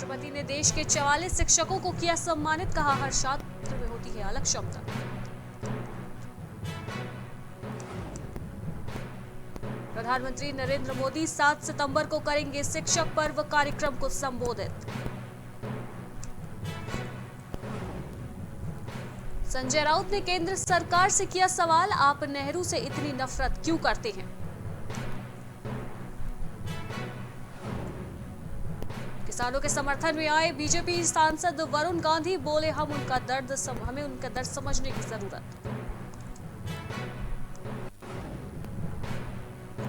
राष्ट्रपति ने देश के 44 शिक्षकों को किया सम्मानित, कहा हर छात्र में होती है अलग क्षमता। प्रधानमंत्री नरेंद्र मोदी 7 सितंबर को करेंगे शिक्षक पर्व कार्यक्रम को संबोधित। संजय राउत ने केंद्र सरकार से किया सवाल, आप नेहरू से इतनी नफरत क्यों करते हैं। किसानों के समर्थन में आए बीजेपी सांसद वरुण गांधी, बोले हमें उनका दर्द समझने की जरूरत।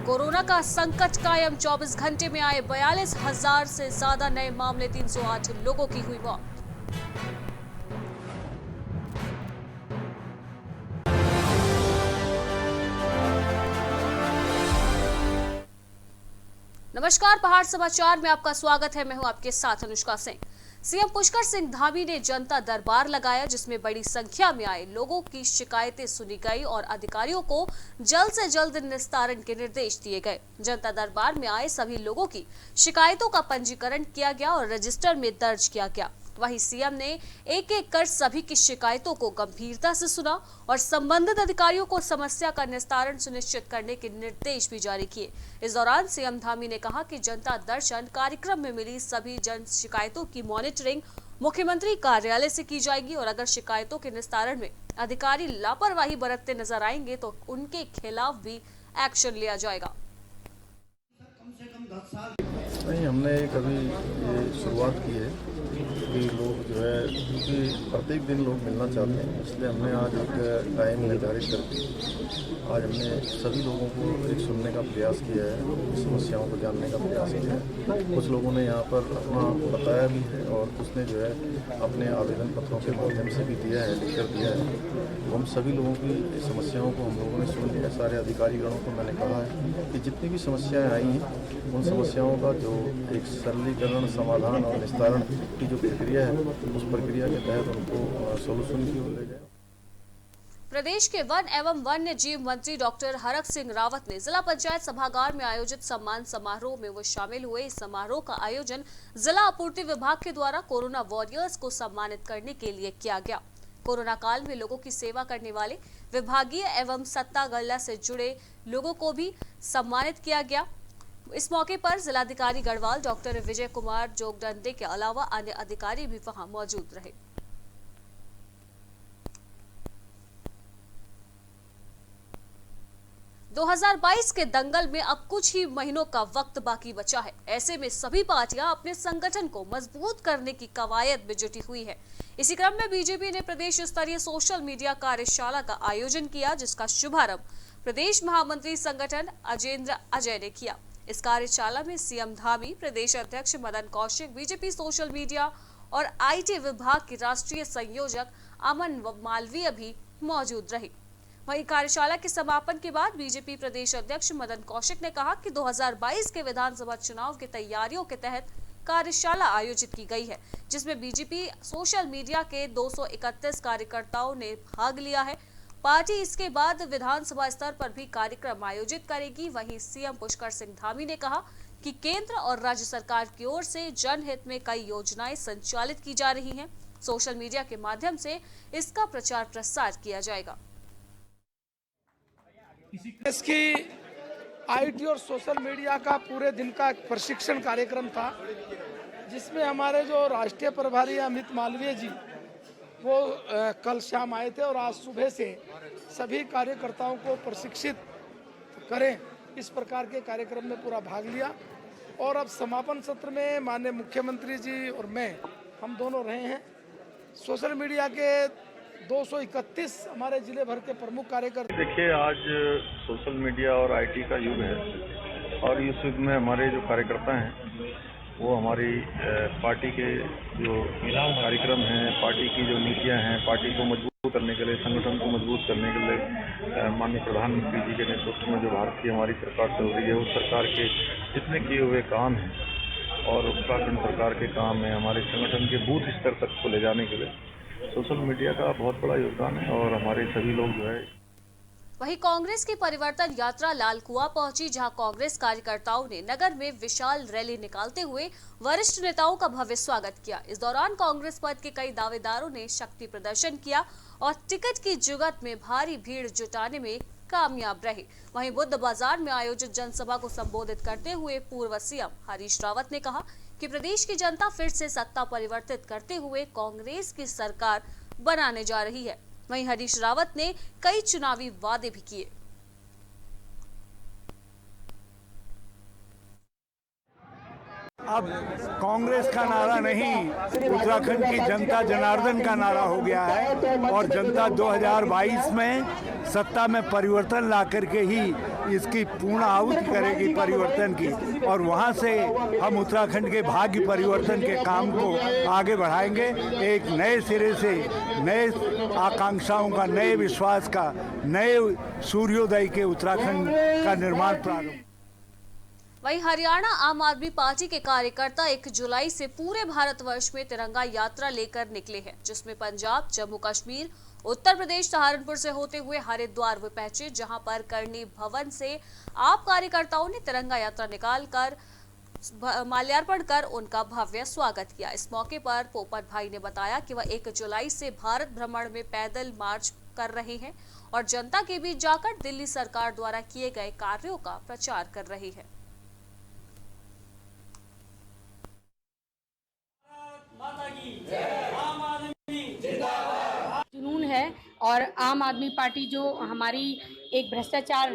कोरोना का संकट कायम, 24 घंटे में आए 42,000 से ज्यादा नए मामले, 308 लोगों की हुई मौत। नमस्कार, पहाड़ समाचार में आपका स्वागत है। मैं हूं आपके साथ अनुष्का सिंह। सीएम पुष्कर सिंह धामी ने जनता दरबार लगाया, जिसमें बड़ी संख्या में आए लोगों की शिकायतें सुनी गई और अधिकारियों को जल्द से जल्द निस्तारण के निर्देश दिए गए। जनता दरबार में आए सभी लोगों की शिकायतों का पंजीकरण किया गया और रजिस्टर में दर्ज किया गया। वहीं सीएम ने एक एक कर सभी की शिकायतों को गंभीरता से सुना और संबंधित अधिकारियों को समस्या का निस्तारण सुनिश्चित करने के निर्देश भी जारी किए। इस दौरान सीएम धामी ने कहा कि जनता दर्शन कार्यक्रम में मिली सभी जन शिकायतों की मॉनिटरिंग मुख्यमंत्री कार्यालय से की जाएगी और अगर शिकायतों के निस्तारण में अधिकारी लापरवाही बरतते नजर आएंगे तो उनके खिलाफ भी एक्शन लिया जाएगा। नहीं, हमने कभी ये शुरुआत की है कि लोग जो है, क्योंकि प्रत्येक दिन लोग मिलना चाहते हैं, इसलिए हमने आज एक टाइम निर्धारित करके आज हमने सभी लोगों को एक सुनने का प्रयास किया है, समस्याओं को जानने का प्रयास किया है। कुछ लोगों ने यहाँ पर अपना बताया भी है और कुछ ने जो है अपने आवेदन पत्रों के माध्यम से भी दिया है, लिखकर दिया है। हम सभी लोगों की समस्याओं को हम लोगों ने सुन लिया। सारे अधिकारीगणों को मैंने कहा है कि जितनी भी समस्याएँ आई हैं उन समस्याओं का जो एक सरलीकरण, समाधान और निस्तारण की जो प्रक्रिया है, उस प्रक्रिया के तहत उनको सोल्यूशन की ओर ले जाए। प्रदेश के वन एवं वन्य जीव मंत्री डॉक्टर हरक सिंह रावत ने जिला पंचायत सभागार में आयोजित सम्मान समारोह में वो शामिल हुए। इस समारोह का आयोजन जिला आपूर्ति विभाग के द्वारा कोरोना वॉरियर्स को सम्मानित करने के लिए किया गया। कोरोना काल में लोगों की सेवा करने वाले विभागीय एवं सत्ता गल्ला से जुड़े लोगों को भी सम्मानित किया गया। इस मौके पर जिलाधिकारी गढ़वाल डॉक्टर विजय कुमार जोगदंडे के अलावा अन्य अधिकारी भी वहां मौजूद रहे। – 2022 के दंगल में अब कुछ ही महीनों का वक्त बाकी बचा है। ऐसे में सभी पार्टियां अपने संगठन को मजबूत करने की कवायद में जुटी हुई है। इसी क्रम में बीजेपी ने प्रदेश स्तरीय सोशल मीडिया कार्यशाला का आयोजन किया, जिसका शुभारंभ प्रदेश महामंत्री संगठन अजेंद्र अजय ने किया। इस कार्यशाला में सीएम धामी, प्रदेश अध्यक्ष Madan Kaushik, BJP social media और आईटी विभाग की राष्ट्रीय संयोजक अमन मालवीय भी मौजूद रही। वहीं कार्यशाला के समापन के बाद बीजेपी प्रदेश अध्यक्ष मदन कौशिक ने कहा कि 2022 के विधानसभा चुनाव की तैयारियों के तहत कार्यशाला आयोजित की गई है, जिसमें बीजेपी सोशल मीडिया के 231 कार्यकर्ताओं ने भाग लिया है। पार्टी इसके बाद विधानसभा स्तर पर भी कार्यक्रम आयोजित करेगी। वहीं सीएम पुष्कर सिंह धामी ने कहा कि केंद्र और राज्य सरकार की ओर से जनहित में कई योजनाएं संचालित की जा रही हैं। सोशल मीडिया के माध्यम से इसका प्रचार प्रसार किया जाएगा। इसकी आईटी और सोशल मीडिया का पूरे दिन का प्रशिक्षण कार्यक्रम था, जिसमें हमारे जो राष्ट्रीय प्रभारी अमित मालवीय जी वो कल शाम आए थे और आज सुबह से सभी कार्यकर्ताओं को प्रशिक्षित करें, इस प्रकार के कार्यक्रम में पूरा भाग लिया। और अब समापन सत्र में माननीय मुख्यमंत्री जी और मैं, हम दोनों रहे हैं। सोशल मीडिया के 231 हमारे जिले भर के प्रमुख कार्यकर्ता। देखिए, आज सोशल मीडिया और आईटी का युग है और इस युग में हमारे जो कार्यकर्ता हैं वो हमारी पार्टी के जो कार्यक्रम हैं, पार्टी की जो नीतियां हैं, पार्टी को मजबूत करने के लिए, संगठन को मजबूत करने के लिए माननीय प्रधानमंत्री जी के नेतृत्व में जो भारत की हमारी सरकार चल रही है, उस सरकार के जितने किए हुए काम हैं और उत्तराखंड सरकार के काम है, हमारे संगठन के बूथ स्तर तक को ले जाने के लिए सोशल मीडिया का बहुत बड़ा योगदान है और हमारे सभी लोग जो है। वहीं कांग्रेस की परिवर्तन यात्रा लाल कुआं पहुंची, जहां कांग्रेस कार्यकर्ताओं ने नगर में विशाल रैली निकालते हुए वरिष्ठ नेताओं का भव्य स्वागत किया। इस दौरान कांग्रेस पद के कई दावेदारों ने शक्ति प्रदर्शन किया और टिकट की जुगत में भारी भीड़ जुटाने में कामयाब रहे। वहीं बुद्ध बाजार में आयोजित जनसभा को संबोधित करते हुए पूर्व सीएम हरीश रावत ने कहा कि प्रदेश की जनता फिर से सत्ता परिवर्तित करते हुए कांग्रेस की सरकार बनाने जा रही है। वहीं हरीश रावत ने कई चुनावी वादे भी किए। अब कांग्रेस का नारा नहीं, उत्तराखंड की जनता जनार्दन का नारा हो गया है और जनता 2022 में सत्ता में परिवर्तन ला करके ही इसकी पूर्ण आहुति करेगी परिवर्तन की, और वहां से हम उत्तराखंड के भाग्य परिवर्तन के काम को आगे बढ़ाएंगे। एक नए सिरे से नए आकांक्षाओं का, नए विश्वास का, नए सूर्योदय के उत्तराखंड का निर्माण प्रारंभ। वहीं हरियाणा आम आदमी पार्टी के कार्यकर्ता 1 जुलाई से पूरे भारतवर्ष में तिरंगा यात्रा लेकर निकले हैं, जिसमें पंजाब, जम्मू कश्मीर, उत्तर प्रदेश, सहारनपुर से होते हुए हरिद्वार वे पहुंचे, जहां पर करणी भवन से आप कार्यकर्ताओं ने तिरंगा यात्रा निकालकर माल्यार्पण कर उनका भव्य स्वागत किया। इस मौके पर पोपट भाई ने बताया कि वह 1 जुलाई से भारत भ्रमण में पैदल मार्च कर रहे हैं और जनता के बीच जाकर दिल्ली सरकार द्वारा किए गए कार्यों का प्रचार कर रहे हैं। जुनून है और आम आदमी पार्टी जो हमारी एक भ्रष्टाचार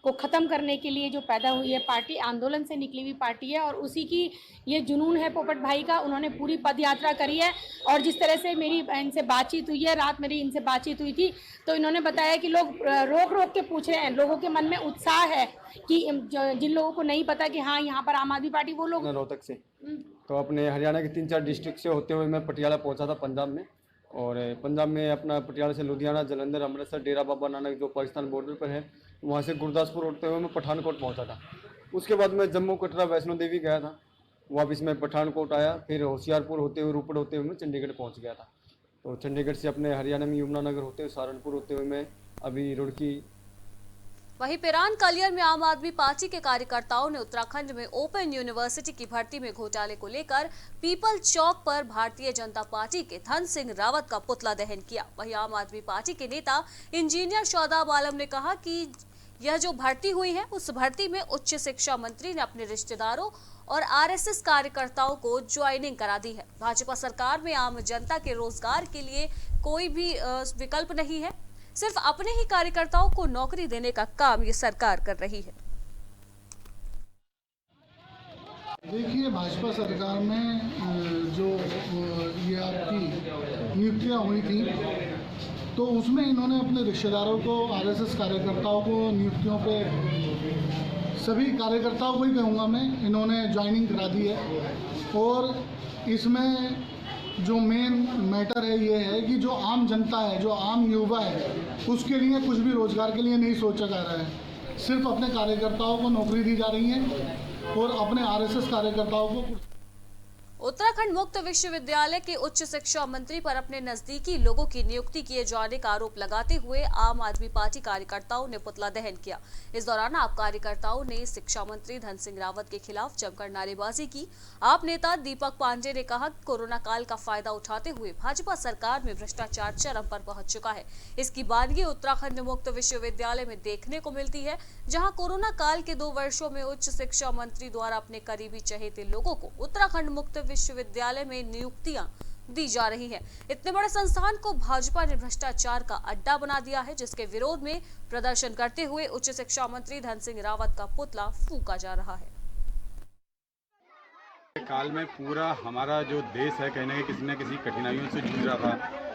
को ख़त्म करने के लिए जो पैदा हुई है पार्टी, आंदोलन से निकली हुई पार्टी है और उसी की ये जुनून है पोपट भाई का। उन्होंने पूरी पद यात्रा करी है और जिस तरह से मेरी इनसे बातचीत हुई है, रात मेरी इनसे बातचीत हुई थी, तो इन्होंने बताया कि लोग रोक रोक के पूछ रहे हैं, लोगों के मन में उत्साह है कि जिन लोगों को नहीं पता कि हाँ यहाँ पर आम आदमी पार्टी, वो लोग रोहतक से तो अपने हरियाणा के 3-4 डिस्ट्रिक्ट से होते हुए मैं पटियाला पहुंचा था पंजाब में, और पंजाब में अपना पटियाला से लुधियाना, जालंधर, अमृतसर, डेरा बाबा नानक जो पाकिस्तान बॉर्डर पर है, वहाँ से गुरदासपुर होते हुए मैं पठानकोट पहुँचा था। उसके बाद मैं जम्मू, कटरा, वैष्णो देवी गया था, वापस मैं पठानकोट आया, फिर होशियारपुर होते हुए, रोपड़ होते हुए मैं चंडीगढ़ पहुँच गया था। तो चंडीगढ़ से अपने हरियाणा में यमुनानगर होते हुए, सहारनपुर होते हुए मैं अभी रुड़की। वहीं पिरान कलियर में आम आदमी पार्टी के कार्यकर्ताओं ने उत्तराखंड में ओपन यूनिवर्सिटी की भर्ती में घोटाले को लेकर पीपल चौक पर भारतीय जनता पार्टी के धन सिंह रावत का पुतला दहन किया। वहीं आम आदमी पार्टी के नेता इंजीनियर शादाब आलम ने कहा कि यह जो भर्ती हुई है, उस भर्ती में उच्च शिक्षा मंत्री ने अपने रिश्तेदारों और आरएसएस कार्यकर्ताओं को ज्वाइनिंग करा दी है। भाजपा सरकार में आम जनता के रोजगार के लिए कोई भी विकल्प नहीं है, सिर्फ अपने ही कार्यकर्ताओं को नौकरी देने का काम ये सरकार कर रही है। देखिए, भाजपा सरकार में जो ये आपकी नियुक्तियां हुई थी, तो उसमें इन्होंने अपने रिश्तेदारों को, आरएसएस कार्यकर्ताओं को नियुक्तियों पे, सभी कार्यकर्ताओं को ही कहूँगा मैं, इन्होंने ज्वाइनिंग करा दी है। और इसमें जो मेन मैटर है ये है कि जो आम जनता है, जो आम युवा है, उसके लिए कुछ भी रोजगार के लिए नहीं सोचा जा रहा है। सिर्फ अपने कार्यकर्ताओं को नौकरी दी जा रही है और अपने आरएसएस कार्यकर्ताओं को। उत्तराखंड मुक्त विश्वविद्यालय के उच्च शिक्षा मंत्री पर अपने नजदीकी लोगों की नियुक्ति किए जाने का आरोप लगाते हुए आम आदमी पार्टी कार्यकर्ताओं ने पुतला दहन किया। इस दौरान आप कार्यकर्ताओं ने शिक्षा मंत्री धन सिंह रावत के खिलाफ जमकर नारेबाजी की। आप नेता दीपक पांडे ने कहा कि कोरोना काल का फायदा उठाते हुए भाजपा सरकार में भ्रष्टाचार चरम पर पहुंच चुका है। इसकी बानगी उत्तराखंड मुक्त विश्वविद्यालय में देखने को मिलती है, जहाँ कोरोना काल के 2 वर्षों में उच्च शिक्षा मंत्री द्वारा अपने करीबी चहेते लोगों को उत्तराखंड मुक्त विश्वविद्यालय में नियुक्तियां दी जा रही हैं। इतने बड़े संस्थान को भाजपा ने भ्रष्टाचार का अड्डा बना दिया है, जिसके विरोध में प्रदर्शन करते हुए उच्च शिक्षा मंत्री धन सिंह रावत का पुतला फूंका जा रहा है। काल में पूरा हमारा जो देश है कहीं न किसी कठिनाइयों से जूझ रहा था।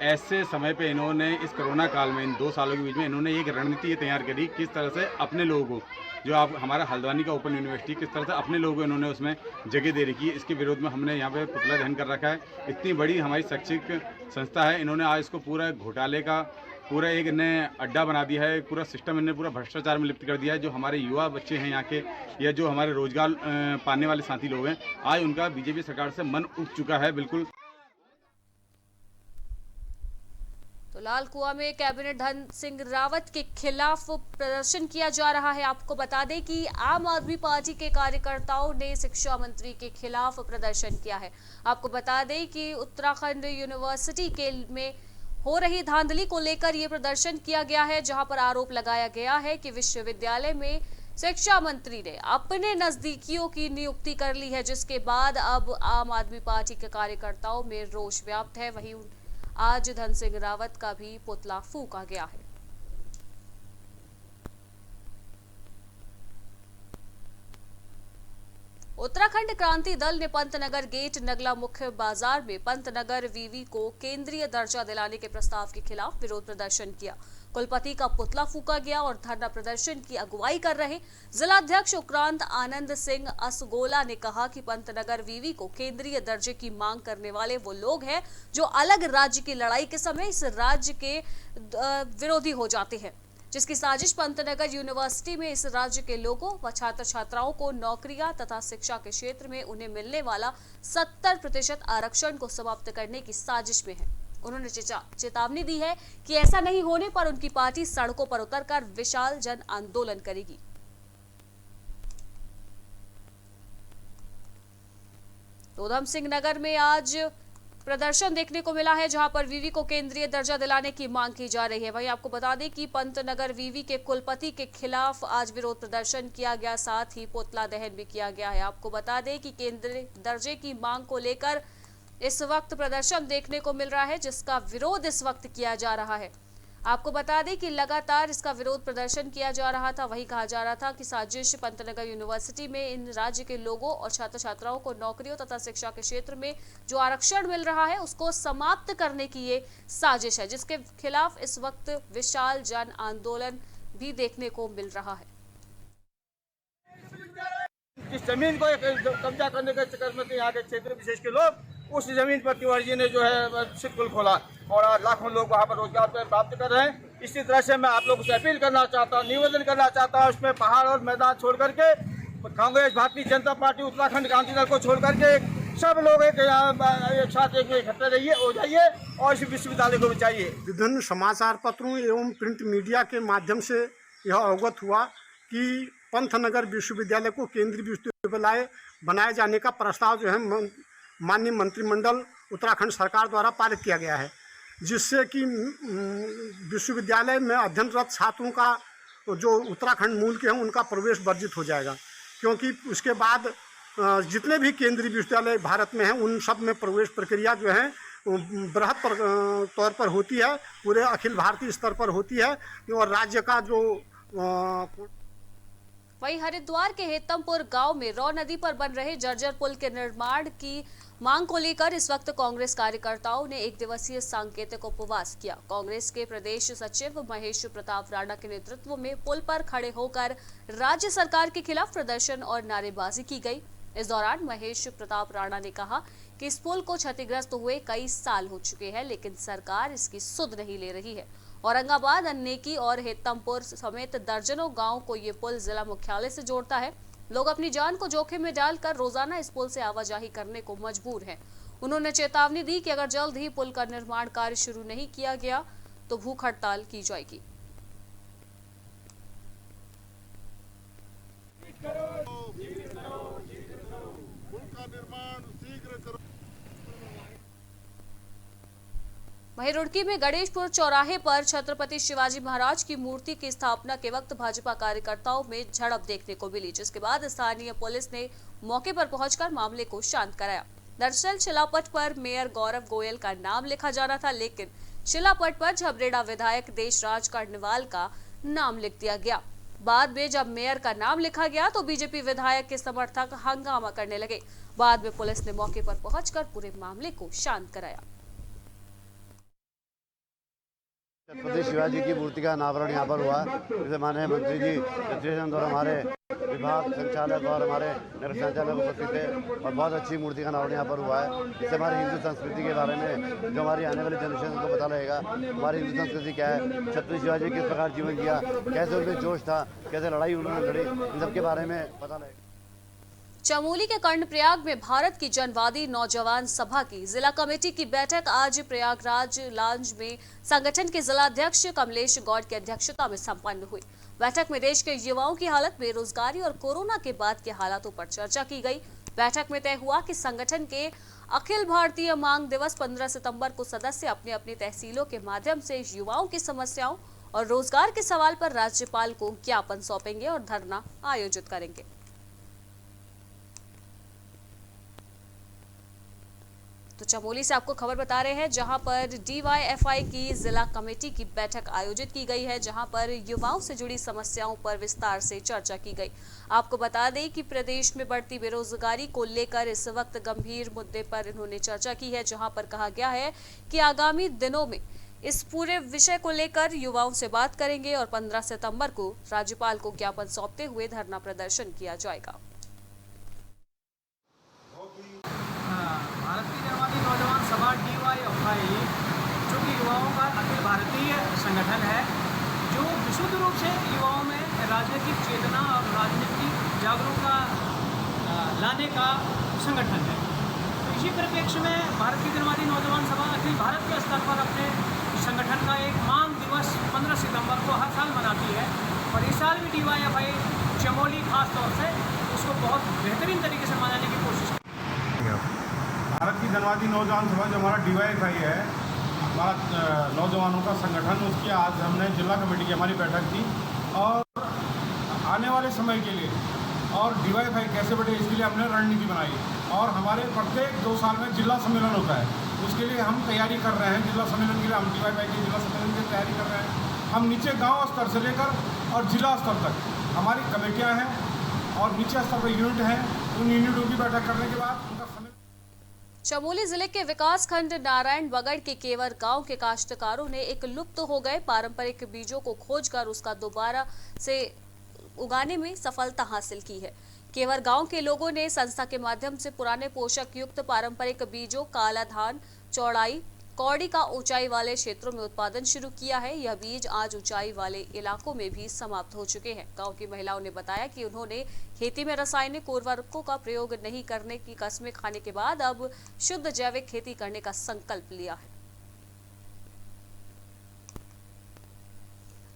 ऐसे समय पे इन्होंने इस कोरोना काल में, इन 2 सालों के बीच में इन्होंने एक रणनीति तैयार करी किस तरह से अपने लोगों को, जो आप हमारा हल्द्वानी का ओपन यूनिवर्सिटी, किस तरह से अपने लोगों को इन्होंने उसमें जगह दे रखी है। इसके विरोध में हमने यहाँ पे पुतला दहन कर रखा है। इतनी बड़ी हमारी शैक्षिक संस्था है, इन्होंने आज इसको पूरा घोटाले का पूरा एक नए अड्डा बना दिया है। पूरा सिस्टम इन्हें पूरा भ्रष्टाचार में लिप्त कर दिया है। जो हमारे युवा बच्चे हैं यहाँ के, या जो हमारे रोजगार पाने वाले साथी लोग हैं, आज उनका बीजेपी सरकार से मन उठ चुका है बिल्कुल। तो लाल कुआं में कैबिनेट धन सिंह रावत के खिलाफ प्रदर्शन किया जा रहा है। आपको बता दें कि आम आदमी पार्टी के कार्यकर्ताओं ने शिक्षा मंत्री के खिलाफ प्रदर्शन किया है। आपको बता दें कि उत्तराखंड यूनिवर्सिटी के में हो रही धांधली को लेकर यह प्रदर्शन किया गया है, जहां पर आरोप लगाया गया है कि विश्वविद्यालय में शिक्षा मंत्री ने अपने नजदीकियों की नियुक्ति कर ली है, जिसके बाद अब आम आदमी पार्टी के कार्यकर्ताओं में रोष व्याप्त है। वहीं आज धन सिंह रावत का भी पुतला फूंका गया है। उत्तराखंड क्रांति दल ने पंतनगर गेट नगला मुख्य बाजार में पंतनगर वीवी को केंद्रीय दर्जा दिलाने के प्रस्ताव के खिलाफ विरोध प्रदर्शन किया। कुलपति का पुतला फूंका गया और धरना प्रदर्शन की अगुवाई कर रहे जिलाध्यक्ष उक्रांत आनंद सिंह असगोला ने कहा कि पंतनगर वीवी को केंद्रीय दर्जे की मांग करने वाले वो लोग हैं जो अलग राज्य की लड़ाई के समय इस राज्य के विरोधी हो जाते हैं, जिसकी साजिश पंतनगर यूनिवर्सिटी में इस राज्य के लोगों व छात्र छात्राओं को नौकरियां तथा शिक्षा के क्षेत्र में उन्हें मिलने वाला 70% आरक्षण को समाप्त करने की साजिश में है। उन्होंने चेतावनी दी है कि ऐसा नहीं होने पर उनकी पार्टी सड़कों पर उतरकर विशाल जन आंदोलन करेगी। उधम सिंह नगर में आज प्रदर्शन देखने को मिला है, जहां पर वीवी को केंद्रीय दर्जा दिलाने की मांग की जा रही है। वहीं आपको बता दें कि पंतनगर वीवी के कुलपति के खिलाफ आज विरोध प्रदर्शन किया गया, साथ ही पुतला दहन भी किया गया है। आपको बता दें कि केंद्रीय दर्जे की मांग को लेकर इस वक्त प्रदर्शन देखने को मिल रहा है, जिसका विरोध इस वक्त किया जा रहा है। आपको बता दें कि लगातार इसका विरोध प्रदर्शन किया जा रहा था। वही कहा जा रहा था कि साजिश पंतनगर यूनिवर्सिटी में इन राज्य के लोगों और छात्र छात्राओं को नौकरियों तथा शिक्षा के क्षेत्र में जो आरक्षण मिल रहा है उसको समाप्त करने की ये साजिश है, जिसके खिलाफ इस वक्त विशाल जन आंदोलन भी देखने को मिल रहा है। इस जमीन को कब्जा करने के चक्कर में यहाँ के क्षेत्र विशेष के लोग उस जमीन पर तिवारी जी ने जो है सिक्कुल खोला और आज लाखों लोग वहाँ पर रोजगार प्राप्त कर रहे हैं। इसी तरह से मैं आप लोगों से अपील करना चाहता हूँ, निवेदन करना चाहता हूँ, उसमें पहाड़ और मैदान छोड़ करके कांग्रेस भारतीय जनता पार्टी उत्तराखंड क्रांति दल को छोड़ करके सब लोग एक साथ इकट्ठे रहिए हो जाइए और इस विश्वविद्यालय को बचाइए। विभिन्न समाचार पत्रों एवं प्रिंट मीडिया के माध्यम से यह अवगत हुआ कि पंतनगर विश्वविद्यालय को केंद्रीय विश्वविद्यालय बनाए जाने का प्रस्ताव जो है माननीय मंत्रिमंडल उत्तराखंड सरकार द्वारा पारित किया गया है, जिससे कि विश्वविद्यालय में अध्ययनरत छात्रों का जो उत्तराखंड मूल के हैं उनका प्रवेश वर्जित हो जाएगा, क्योंकि उसके बाद जितने भी केंद्रीय विश्वविद्यालय भारत में हैं उन सब में प्रवेश प्रक्रिया जो है बृहद तौर पर होती है, पूरे अखिल भारतीय स्तर पर होती है और राज्य का जो वहीं हरिद्वार के हेतमपुर गांव में रौ नदी पर बन रहे जर्जर पुल के निर्माण की मांग को लेकर इस वक्त कांग्रेस कार्यकर्ताओं ने एक दिवसीय सांकेतिक उपवास किया। कांग्रेस के प्रदेश सचिव महेश प्रताप राणा के नेतृत्व में पुल पर खड़े होकर राज्य सरकार के खिलाफ प्रदर्शन और नारेबाजी की गई। इस दौरान महेश प्रताप राणा ने कहा कि इस पुल को क्षतिग्रस्त हुए कई साल हो चुके हैं, लेकिन सरकार इसकी सुध नहीं ले रही है। औरंगाबाद, अन्नेकी और हेतमपुर समेत दर्जनों गांव को ये पुल जिला मुख्यालय से जोड़ता है। लोग अपनी जान को जोखिम में डालकर रोजाना इस पुल से आवाजाही करने को मजबूर हैं। उन्होंने चेतावनी दी कि अगर जल्द ही पुल का निर्माण कार्य शुरू नहीं किया गया तो भूख हड़ताल की जाएगी। वहीं रुड़की में गणेशपुर चौराहे पर छत्रपति शिवाजी महाराज की मूर्ति की स्थापना के वक्त भाजपा कार्यकर्ताओं में झड़प देखने को मिली, जिसके बाद स्थानीय पुलिस ने मौके पर पहुंचकर मामले को शांत कराया। दरअसल शिलापट पर मेयर गौरव गोयल का नाम लिखा जाना था, लेकिन शिलापट पर झबरेड़ा विधायक देशराज कर्णवाल का नाम लिख दिया गया। बाद में जब मेयर का नाम लिखा गया तो बीजेपी विधायक के समर्थक हंगामा करने लगे। बाद में पुलिस ने मौके पर पहुंचकर पूरे मामले को शांत कराया। छत्रपति शिवाजी की मूर्ति का अनावरण यहाँ पर हुआ, जिसे माननीय मंत्री जी और हमारे विभाग संचालक और हमारे नगर संचालक उपस्थित थे और बहुत अच्छी मूर्ति का अनावरण यहाँ पर हुआ है। इससे हमारी हिंदू संस्कृति के बारे में जो हमारी आने वाली जनरेशन को पता लगेगा हमारी हिंदू संस्कृति क्या है, छत्रपति शिवाजी किस प्रकार जीवन जिया, कैसे उनमें जोश था, कैसे लड़ाई उन्होंने लड़ी, इन सब के बारे में पता लगेगा। चमोली के कर्णप्रयाग में भारत की जनवादी नौजवान सभा की जिला कमेटी की बैठक आज प्रयागराज लॉन्ज में संगठन के जिलाध्यक्ष कमलेश गौड़ की अध्यक्षता में संपन्न हुई। बैठक में देश के युवाओं की हालत, बेरोजगारी और कोरोना के बाद के हालातों पर चर्चा की गई। बैठक में तय हुआ कि संगठन के अखिल भारतीय मांग दिवस 15 सितंबर को सदस्य अपने अपनी तहसीलों के माध्यम से युवाओं की समस्याओं और रोजगार के सवाल पर राज्यपाल को ज्ञापन सौंपेंगे और धरना आयोजित करेंगे। तो चमोली से आपको खबर बता रहे हैं, जहां पर DYFI की जिला कमेटी की बैठक आयोजित की गई है, जहां पर युवाओं से जुड़ी समस्याओं पर विस्तार से चर्चा की गई। आपको बता दें कि प्रदेश में बढ़ती बेरोजगारी को लेकर इस वक्त गंभीर मुद्दे पर इन्होंने चर्चा की है, जहां पर कहा गया है कि आगामी दिनों में इस पूरे विषय को लेकर युवाओं से बात करेंगे और 15 सितंबर को राज्यपाल को ज्ञापन सौंपते हुए धरना प्रदर्शन किया जाएगा। भारत की जनवादी नौजवान सभा DYFI जो कि युवाओं का अखिल भारतीय संगठन है, जो विशुद्ध रूप से युवाओं में राजनीतिक चेतना और राजनीतिक जागरूकता लाने का संगठन है। तो इसी परिप्रेक्ष्य में भारत की जनवादी नौजवान सभा अखिल भारत के स्तर पर अपने संगठन का एक मांग दिवस 15 सितंबर को हर साल मनाती है और इस साल भी DYFI चमोली खास तौर से उसको बहुत बेहतरीन तरीके से मनाने की कोशिश की। भारत की जनवादी नौजवान सभा जो हमारा DYFI है, हमारा नौजवानों का संगठन, उसकी आज हमने जिला कमेटी की हमारी बैठक थी और आने वाले समय के लिए और DYFI कैसे बढ़े इसके लिए हमने रणनीति बनाई और हमारे प्रत्येक 2 साल में जिला सम्मेलन होता है, उसके लिए हम तैयारी कर रहे हैं। जिला सम्मेलन के लिए हम DYFI के जिला सम्मेलन की तैयारी कर रहे हैं। हम नीचे गाँव स्तर से लेकर और जिला स्तर तक हमारी कमेटियाँ हैं और नीचे स्तर पर यूनिट हैं। उन यूनिटों की बैठक करने के बाद चमोली जिले के विकास खंड नारायण बगड़ के केवर गांव के काश्तकारों ने एक लुप्त हो गए पारंपरिक बीजों को खोजकर उसका दोबारा से उगाने में सफलता हासिल की है। केवर गांव के लोगों ने संस्था के माध्यम से पुराने पोषक युक्त पारंपरिक बीजों काला धान, चौड़ाई, कौड़ी का ऊंचाई वाले क्षेत्रों में उत्पादन शुरू किया है। यह बीज आज ऊंचाई वाले इलाकों में भी समाप्त हो चुके हैं। गांव की महिलाओं ने बताया कि उन्होंने खेती में रासायनिक उर्वरकों का प्रयोग नहीं करने की कस्में खाने के बाद अब शुद्ध जैविक खेती करने का संकल्प लिया है।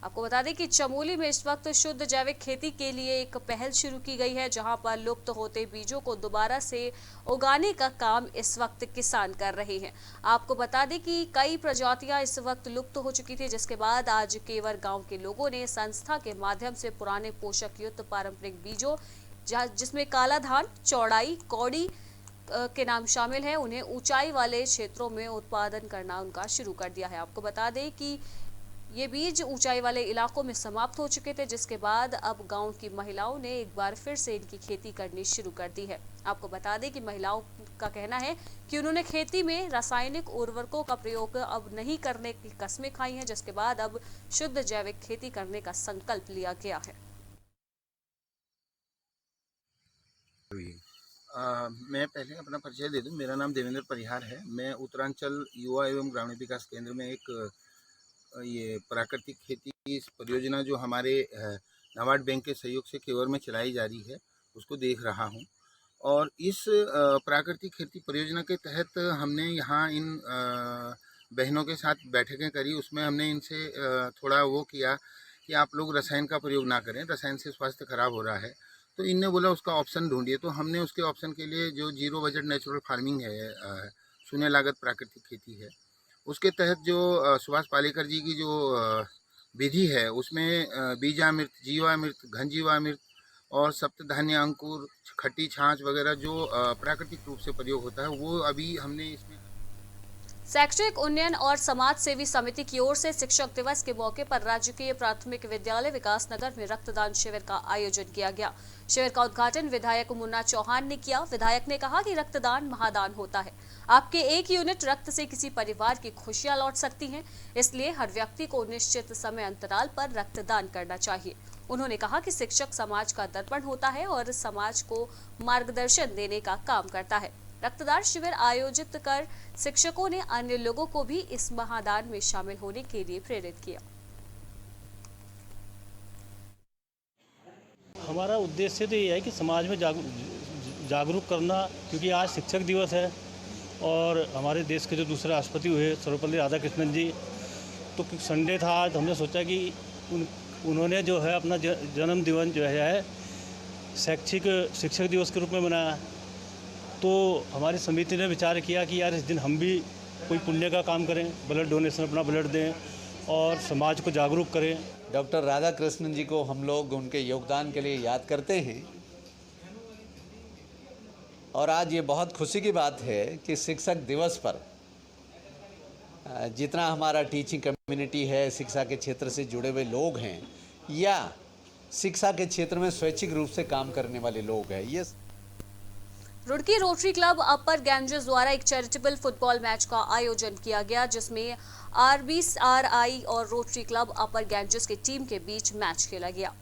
आपको बता दें कि चमोली में इस वक्त शुद्ध जैविक खेती के लिए एक पहल शुरू की गई है, जहां पर लुप्त होते बीजों को दोबारा से उगाने का काम इस वक्त किसान कर रहे हैं। आपको बता दें कि कई प्रजातियां इस वक्त लुप्त हो चुकी थी, जिसके बाद आज केवर गांव के लोगों ने संस्था के माध्यम से पुराने पोषक युक्त पारंपरिक बीजों जिसमें काला धान, चौड़ाई, कौड़ी के नाम शामिल है, उन्हें ऊंचाई वाले क्षेत्रों में उत्पादन करना उनका शुरू कर दिया है। आपको बता दें कि ये बीज ऊंचाई वाले इलाकों में समाप्त हो चुके थे, जिसके बाद अब गांव की महिलाओं ने एक बार फिर से इनकी खेती करनी शुरू कर दी है। आपको बता दें कि महिलाओं का कहना है कि उन्होंने खेती में रासायनिक उर्वरकों का प्रयोग अब नहीं करने की कस्में खाई हैं, जिसके बाद अब शुद्ध जैविक खेती करने का संकल्प लिया गया है। मैं पहले अपना परिचय दे दूं। मेरा नाम देवेंद्र परिहार है। मैं उत्तरांचल युवा एवं ग्रामीण विकास केंद्र में एक ये प्राकृतिक खेती की परियोजना जो हमारे नाबार्ड बैंक के सहयोग से केवर में चलाई जा रही है, उसको देख रहा हूं। और इस प्राकृतिक खेती परियोजना के तहत हमने यहाँ इन बहनों के साथ बैठकें करी। उसमें हमने इनसे थोड़ा वो किया कि आप लोग रसायन का प्रयोग ना करें, रसायन से स्वास्थ्य खराब हो रहा है। तो इनने बोला उसका ऑप्शन ढूंढिए। तो हमने उसके ऑप्शन के लिए जो 0 बजट नेचुरल फार्मिंग है, शून्य लागत प्राकृतिक खेती है, उसके तहत जो सुभाष पालेकर जी की जो विधि है, उसमें बीजामृत, जीवामृत, घनजीवामृत और सप्तधान्य अंकुर, खट्टी छाछ वगैरह जो प्राकृतिक रूप से प्रयोग होता है, वो अभी हमने इसमें। शैक्षिक उन्नयन और समाज सेवी समिति की ओर से शिक्षक दिवस के मौके पर राजकीय प्राथमिक विद्यालय विकासनगर में रक्तदान शिविर का आयोजन किया गया। शिविर का उद्घाटन विधायक मुन्ना चौहान ने किया। विधायक ने कहा कि रक्तदान महादान होता है। आपके एक यूनिट रक्त से किसी परिवार की खुशियां लौट सकती हैं, इसलिए हर व्यक्ति को निश्चित समय अंतराल पर रक्तदान करना चाहिए। उन्होंने कहा कि शिक्षक समाज का दर्पण होता है और समाज को मार्गदर्शन देने का काम करता है। रक्तदान शिविर आयोजित कर शिक्षकों ने अन्य लोगों को भी इस महादान में शामिल होने के लिए प्रेरित किया। हमारा उद्देश्य तो ये है कि समाज में जागरूक करना, क्योंकि आज शिक्षक दिवस है और हमारे देश के जो दूसरे राष्ट्रपति हुए सर्वपल्ली राधाकृष्णन जी, तो संडे था आज, हमने सोचा कि उन्होंने जो है अपना जन्म दिवस जो है शिक्षक दिवस के रूप में मनाया। तो हमारी समिति ने विचार किया कि यार इस दिन हम भी कोई पुण्य का काम करें, ब्लड डोनेशन, अपना ब्लड दें और समाज को जागरूक करें। डॉक्टर राधाकृष्णन जी को हम लोग उनके योगदान के लिए याद करते हैं और आज ये बहुत खुशी की बात है कि शिक्षक दिवस पर जितना हमारा टीचिंग कम्युनिटी है, शिक्षा के क्षेत्र से जुड़े हुए लोग हैं या शिक्षा के क्षेत्र में स्वैच्छिक रूप से काम करने वाले लोग हैं, ये रुड़की रोटरी क्लब अपर गैंजेस द्वारा एक चैरिटेबल फुटबॉल मैच का आयोजन किया गया, जिसमें RBRI और रोटरी क्लब अपर गैंजेस की टीम के बीच मैच खेला गया।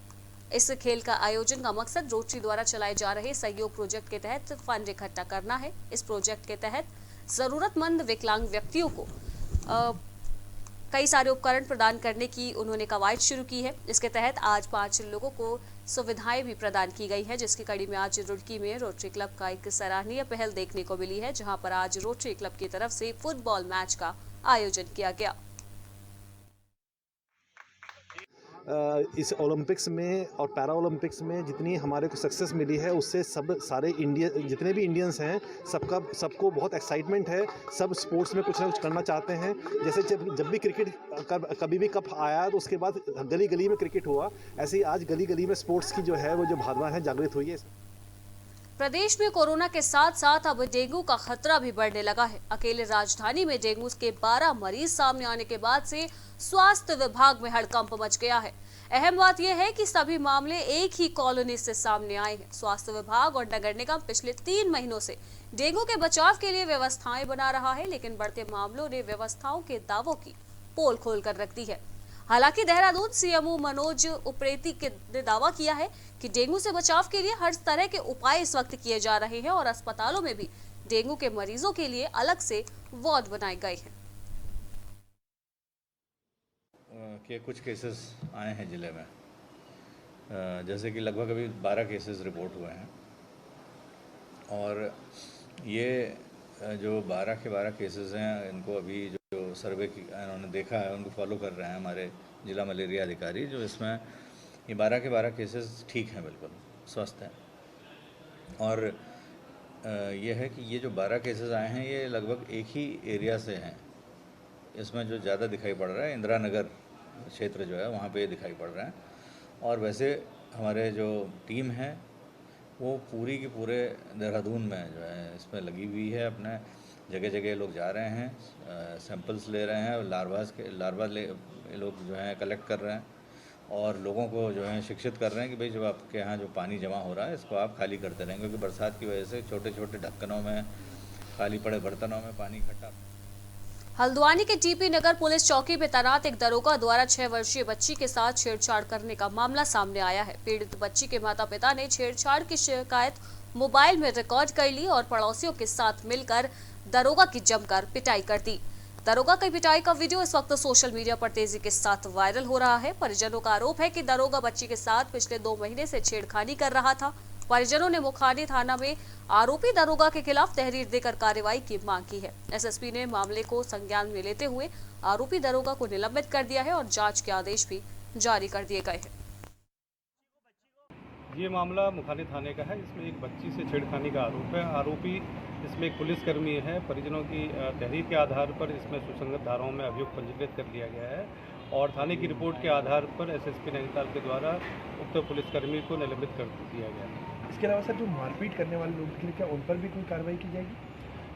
इस खेल का आयोजन का मकसद रोटरी द्वारा चलाए जा रहे सहयोग प्रोजेक्ट के तहत फंड इकट्ठा करना है। इस प्रोजेक्ट के तहत जरूरतमंद विकलांग व्यक्तियों को कई सारे उपकरण प्रदान करने की उन्होंने कवायद शुरू की है। इसके तहत आज 5 लोगों को सुविधाएं भी प्रदान की गई है, जिसकी कड़ी में आज रुड़की में रोटरी क्लब का एक सराहनीय पहल देखने को मिली है, जहां पर आज रोटरी क्लब की तरफ से फुटबॉल मैच का आयोजन किया गया। इस ओलंपिक्स में और पैरा ओलंपिक्स में जितनी हमारे को सक्सेस मिली है, उससे सारे इंडियन जितने भी इंडियंस हैं सबको बहुत एक्साइटमेंट है। सब स्पोर्ट्स में कुछ ना कुछ करना चाहते हैं। जैसे जब भी क्रिकेट कभी भी कप आया तो उसके बाद गली गली में क्रिकेट हुआ, ऐसे ही आज गली गली में स्पोर्ट्स की जो है वो जो भावना है जागृत हुई है। प्रदेश में कोरोना के साथ साथ अब डेंगू का खतरा भी बढ़ने लगा है। अकेले राजधानी में डेंगू के 12 मरीज सामने आने के बाद से स्वास्थ्य विभाग में हड़कंप मच गया है। अहम बात यह है कि सभी मामले एक ही कॉलोनी से सामने आए हैं। स्वास्थ्य विभाग और नगर निगम पिछले 3 महीनों से डेंगू के बचाव के लिए व्यवस्थाएं बना रहा है, लेकिन बढ़ते मामलों ने व्यवस्थाओं के दावों की पोल खोल कर रख दी है। हालांकि देहरादून CMO मनोज उप्रेती ने दावा किया है कि डेंगू से बचाव के लिए हर तरह के उपाय इस वक्त किए जा रहे हैं और अस्पतालों में भी डेंगू के मरीजों के लिए अलग से वार्ड बनाए गए हैं। के कुछ केसेस आए हैं ज़िले में, जैसे कि लगभग अभी 12 केसेस रिपोर्ट हुए हैं और ये जो 12 के 12 केसेस हैं, इनको अभी जो सर्वे की इन्होंने देखा है उनको फॉलो कर रहे हैं हमारे जिला मलेरिया अधिकारी, जो इसमें ये 12 के 12 केसेस ठीक हैं, बिल्कुल स्वस्थ हैं। और ये है कि ये जो 12 केसेस आए हैं ये लगभग एक ही एरिया से हैं। इसमें जो ज़्यादा दिखाई पड़ रहा है इंदिरा नगर क्षेत्र जो है वहाँ पे दिखाई पड़ रहा है। और वैसे हमारे जो टीम है वो पूरी की पूरे देहरादून में जो है इसमें लगी हुई है। अपने जगह जगह लोग जा रहे हैं, सैंपल्स ले रहे हैं, लार्वा लोग जो हैं कलेक्ट कर रहे हैं और लोगों को जो है शिक्षित कर रहे हैं कि भाई जब आपके यहाँ जो पानी जमा हो रहा है इसको आप खाली करते रहें, क्योंकि बरसात की वजह से छोटे छोटे ढक्कनों में, खाली पड़े बर्तनों में पानी इकट्ठा। हल्द्वानी के TP नगर पुलिस चौकी में तैनात एक दरोगा द्वारा 6 वर्षीय बच्ची के साथ छेड़छाड़ करने का मामला सामने आया है। पीड़ित बच्ची के माता पिता ने छेड़छाड़ की शिकायत मोबाइल में रिकॉर्ड कर ली और पड़ोसियों के साथ मिलकर दरोगा की जमकर पिटाई कर दी। दरोगा की पिटाई का वीडियो इस वक्त सोशल मीडिया पर तेजी के साथ वायरल हो रहा है। परिजनों का आरोप है कि दरोगा बच्ची के साथ पिछले 2 महीने से छेड़खानी कर रहा था। परिजनों ने मुखानी थाना में आरोपी दरोगा के खिलाफ तहरीर देकर कार्रवाई की मांग की है। SSP ने मामले को संज्ञान में लेते हुए आरोपी दरोगा को निलंबित कर दिया है और जांच के आदेश भी जारी कर दिए गए हैं। ये मामला मुखानी थाने का है। इसमें एक बच्ची से छेड़खानी का आरोप है। आरोपी इसमें एक पुलिसकर्मी है। परिजनों की तहरीर के आधार पर इसमें सुसंगत धाराओं में अभियोग पंजीकृत कर लिया गया है और थाने की रिपोर्ट के आधार पर SSP नैनीताल के द्वारा उक्त पुलिसकर्मी को निलंबित कर दिया गया है। इसके अलावा सर जो मारपीट करने वाले लोग थे, क्या उन पर भी कोई कार्रवाई की जाएगी?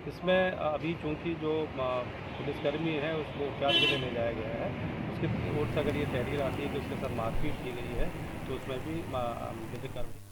इसमें अभी चूँकि जो पुलिसकर्मी है उसको उपचार के लिए ले जाया गया है, उसके ओर से अगर ये तहरीर आती है कि उसके साथ मारपीट की गई है तो उसमें भी विधिक कार्रवाई।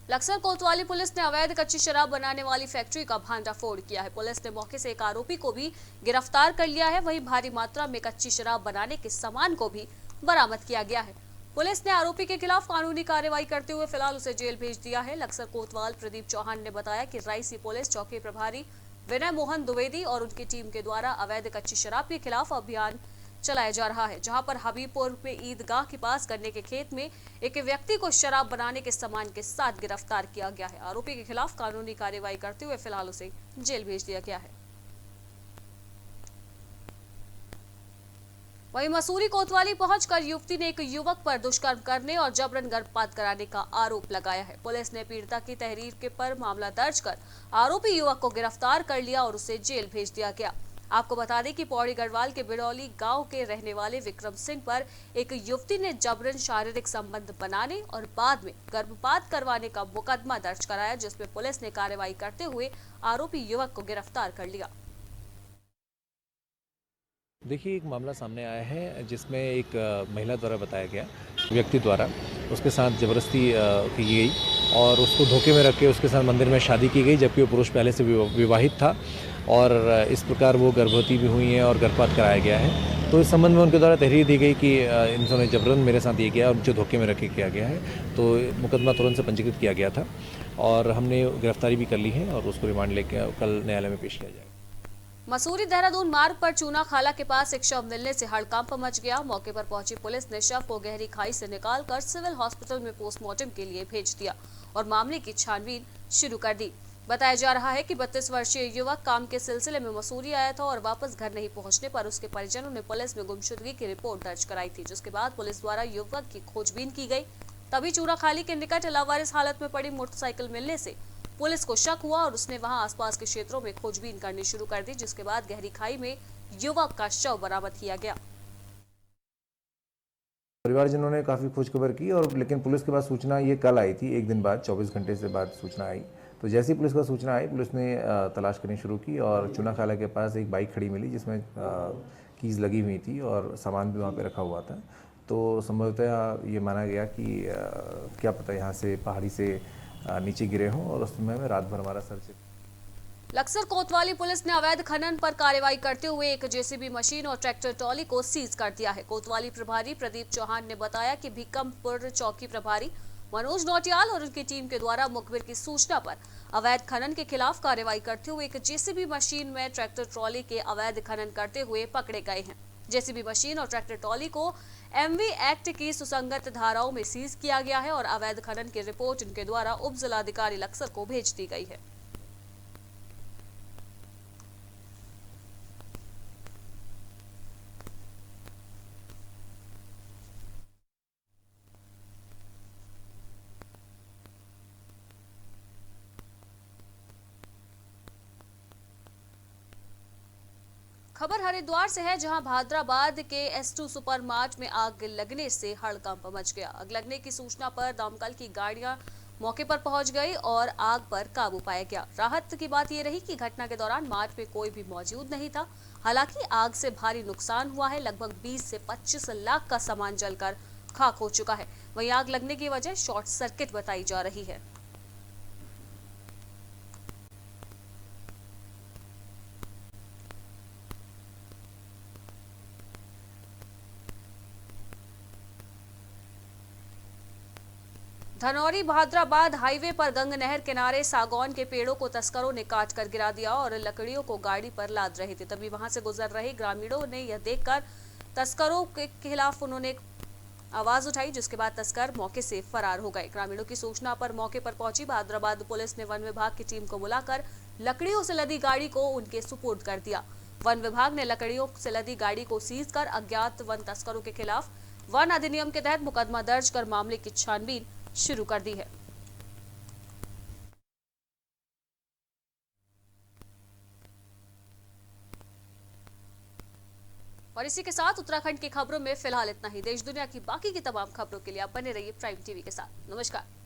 लक्सर कोतवाली पुलिस ने अवैध कच्ची शराब बनाने वाली फैक्ट्री का भांडाफोड़ किया है। पुलिस ने मौके से एक आरोपी को भी गिरफ्तार कर लिया है। वहीं भारी मात्रा में कच्ची शराब बनाने के सामान को भी बरामद किया गया है। पुलिस ने आरोपी के खिलाफ कानूनी कार्रवाई करते हुए फिलहाल उसे जेल भेज दिया है। लक्सर कोतवाल प्रदीप चौहान ने बताया कि रायसी पुलिस चौकी प्रभारी विनय मोहन द्विवेदी और उनकी टीम के द्वारा अवैध कच्ची शराब के खिलाफ अभियान चलाया जा रहा है, जहां पर हबीबपुर में ईदगाह के पास गन्ने के खेत में एक व्यक्ति को शराब बनाने के सामान के साथ गिरफ्तार किया गया है। आरोपी के खिलाफ कानूनी कार्रवाई करते हुए फिलहाल उसे जेल भेज दिया गया है। वहीं मसूरी कोतवाली पहुंचकर युवती ने एक युवक पर दुष्कर्म करने और जबरन गर्भपात कराने का आरोप लगाया है। पुलिस ने पीड़िता की तहरीर के पर मामला दर्ज कर आरोपी युवक को गिरफ्तार कर लिया और उसे जेल भेज दिया गया। आपको बता दें कि पौड़ी गढ़वाल के बिरौली गांव के रहने वाले विक्रम सिंह पर एक युवती ने जबरन शारीरिक संबंध बनाने और बाद में गर्भपात करवाने का मुकदमा दर्ज कराया, जिसमें पुलिस ने कार्रवाई करते हुए आरोपी युवक को गिरफ्तार कर लिया। देखिए, एक मामला सामने आया है जिसमें एक महिला द्वारा बताया गया व्यक्ति द्वारा उसके साथ ज़बरदस्ती की गई और उसको धोखे में रख के उसके साथ मंदिर में शादी की गई, जबकि वो पुरुष पहले से विवाहित था और इस प्रकार वो गर्भवती भी हुई हैं और गर्भपात कराया गया है। तो इस संबंध में उनके द्वारा तहरीर दी गई कि इन्होंने जबरन मेरे साथ ये किया और मुझे धोखे में रख के किया गया है। तो मुकदमा तुरंत से पंजीकृत किया गया था और हमने गिरफ्तारी भी कर ली है और उसको रिमांड लेकर कल न्यायालय में पेश किया जाएगा। मसूरी देहरादून मार्ग पर चूना खाला के पास एक शव मिलने से हड़कंप मच गया। मौके पर पहुंची पुलिस ने शव को गहरी खाई से निकालकर सिविल हॉस्पिटल में पोस्टमार्टम के लिए भेज दिया और मामले की छानबीन शुरू कर दी। बताया जा रहा है कि 32 वर्षीय युवक काम के सिलसिले में मसूरी आया था और वापस घर नहीं पहुंचने पर उसके परिजनों ने पुलिस में गुमशुदगी की रिपोर्ट दर्ज कराई थी, जिसके बाद पुलिस द्वारा युवक की खोजबीन की गई। तभी चूना खाली के निकट लावारिस हालत में पड़ी मोटरसाइकिल मिलने से पुलिस को शक हुआ और उसने वहां आसपास के क्षेत्रों में खोजबीन करनी शुरू कर दी, जिसके बाद गहरी खाई में युवक का शव बरामद किया गया। परिवारजनों ने काफ़ी खोज खबर की और लेकिन पुलिस के पास सूचना ये कल आई थी, एक दिन बाद 24 घंटे से बाद सूचना आई। तो जैसे ही पुलिस को सूचना आई, पुलिस ने तलाश करनी शुरू की और चूना खाला के पास एक बाइक खड़ी मिली जिसमें कीज़ लगी हुई थी और सामान भी वहाँ पे रखा हुआ था। तो संभवतः ये माना गया कि क्या पता यहाँ से पहाड़ी से नीचे गिरे हों और उस समय में रात भर हमारा सर्च। लक्सर कोतवाली पुलिस ने अवैध खनन पर कार्रवाई करते हुए एक जेसीबी मशीन और ट्रैक्टर ट्रॉली को सीज कर दिया है। कोतवाली प्रभारी प्रदीप चौहान ने बताया कि भीकमपुर चौकी प्रभारी मनोज नौटियाल और उनकी टीम के द्वारा मुखबिर की सूचना पर अवैध खनन के खिलाफ कार्रवाई करते हुए एक जेसीबी मशीन में ट्रैक्टर ट्रॉली के अवैध खनन करते हुए पकड़े गए हैं। जेसीबी मशीन और ट्रैक्टर ट्रॉली को एमवी एक्ट की सुसंगत धाराओं में सीज किया गया है और अवैध खनन की रिपोर्ट इनके द्वारा उप जिलाधिकारी लक्सर को भेज दी गई है। खबर हरिद्वार से है, जहां भाद्राबाद के S2 सुपर मार्ट में आग लगने से हड़कंप मच गया। आग लगने की सूचना पर दमकल की गाड़ियां मौके पर पहुंच गई और आग पर काबू पाया गया। राहत की बात यह रही कि घटना के दौरान मार्ट में कोई भी मौजूद नहीं था। हालांकि आग से भारी नुकसान हुआ है, लगभग 20 से 25 लाख का सामान जलकर खाक हो चुका है। वहीं आग लगने की वजह शॉर्ट सर्किट बताई जा रही है। धनौरी भाद्राबाद हाईवे पर गंग नहर किनारे सागौन के पेड़ों को तस्करों ने काट कर गिरा दिया और लकड़ियों को गाड़ी पर लाद रहे थे। तभी वहां से गुजर रहे ग्रामीणों ने यह देखकर तस्करों के खिलाफ उन्होंने आवाज उठाई, जिसके बाद तस्कर मौके से फरार हो गए। ग्रामीणों की सूचना पर मौके पर पहुंची भाद्राबाद पुलिस ने वन विभाग की टीम को बुलाकर लकड़ियों से लदी गाड़ी को उनके सुपुर्द कर दिया। वन विभाग ने लकड़ियों से लदी गाड़ी को सीज कर अज्ञात वन तस्करों के खिलाफ वन अधिनियम के तहत मुकदमा दर्ज कर मामले की छानबीन शुरू कर दी है। और इसी के साथ उत्तराखंड की खबरों में फिलहाल इतना ही। देश दुनिया की बाकी की तमाम खबरों के लिए आप बने रहिए प्राइम टीवी के साथ। नमस्कार।